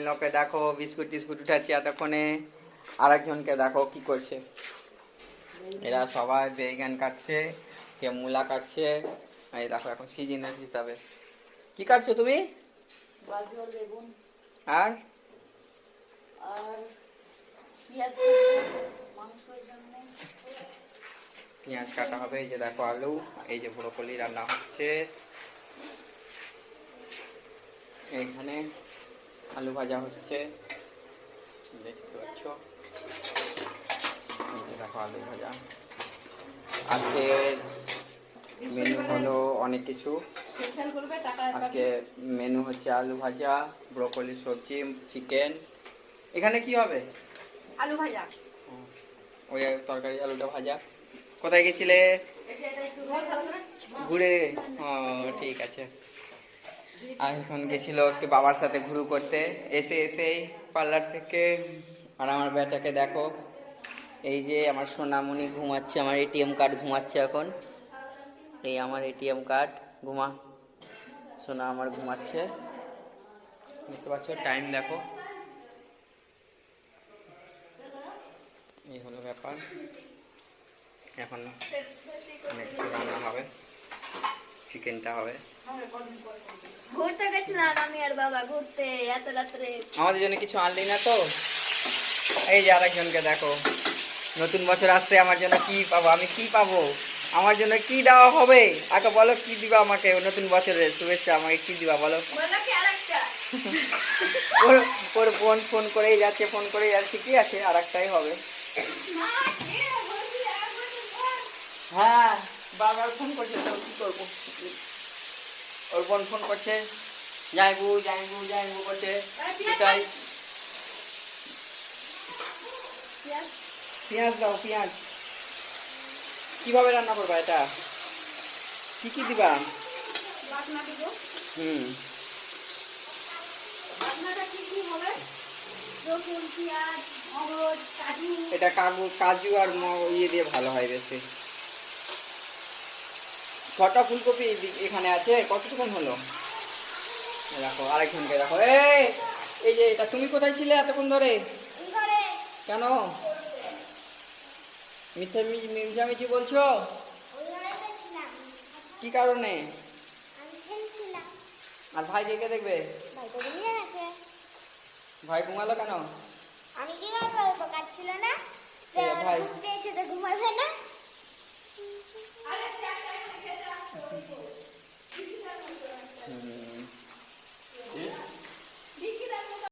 লোকে দেখো বিস্কুট টিস্কুট উঠাচ্ছে এতক্ষণে। আরেকজনকে দেখো কি করছে, এরা সবাই বেগুন কাটছে, কে মূলা কাটছে। এই দেখো এখন সিজনের হিসাবে। কি কাটছো তুমি? গাজর, বেগুন আর পেঁয়াজ মাংসের জন্য। পেঁয়াজ কাটা হবে। এই যে দেখো আলু, এই যে ব্রোকলি রান্না হচ্ছে। এইখানে আলু ভাজা হচ্ছে, দেখতে পাচ্ছ। এই যে দেখো আলু ভাজা। আজকে মেনু হলো অনেক কিছু। আজকে মেনু হচ্ছে আলু ভাজা, ব্রোকলি সবজি, চিকেন। এখানে কি হবে? আলু ভাজা। ওই তরকারি আলুটা ভাজা। কোথায় গেছিলে? ঘুরে। ও ঠিক আছে। আর এখন গেছিল একটু বাবার সাথে ঘুরু করতে, এসে এসেই পার্লার থেকে। আর আমার বেটাকে দেখো, এই যে আমার সোনামণি ঘুমাচ্ছে, আমার এটিএম কার্ড ঘুমাচ্ছে এখন। এই আমার এটিএম কার্ড, ঘুমা সোনা আমার ঘুমাচ্ছে। দেখতে পাচ্ছ, টাইম দেখো। এই হলো ব্যাপার। এখন অনেক কিছু রান্না হবে, চিকেনটা হবে। ঘুরতে গেছিলাম আমি আর বাবা, ঘুরতে এত রাত্রে। আমাদের জন্য কিছু আনলি না তো? এই যে আরেকজনকে দেখো, নতুন বছর আসছে, আমার জন্য কি পাবো? আমি কি পাবো? আমার জন্য কি দেওয়া হবে? আগে বলো, কি দিবা আমাকে নতুন বছরের শুভেচ্ছা? আমাকে কি দিবা বলো? ওর বোন ফোন করেই যাচ্ছে, ফোন করেই যাচ্ছে। কি আছে, আর একটাই হবে। হ্যাঁ, বারবার ফোন করছে, তো কি করবো? ওর বোন ফোন করছে, যাইবু যাইবু যাইবু করছে। এটাই। পেঁয়াজ দাও, পেঁয়াজ। কিভাবে রান্না করবা এটা? কি কি দিবা? হুম, এটা কাজু আর ইয়ে দিয়ে ভালো হয় বেশি। 6টা ফুলকপি এখানে আছে। কতক্ষণ হলো? দেখো আরেকজনকে দেখো। এই যে এটা, তুমি কোথায় ছিলে এতক্ষণ ধরে? কেন মিছামিছি বলছো? কি কারণে? আর ভাই কে দেখবে? ভাই ঘুমালো কেন? আমি কি করবো? কাটছিল না ভাই পেয়েছে তো ঘুমাবে না।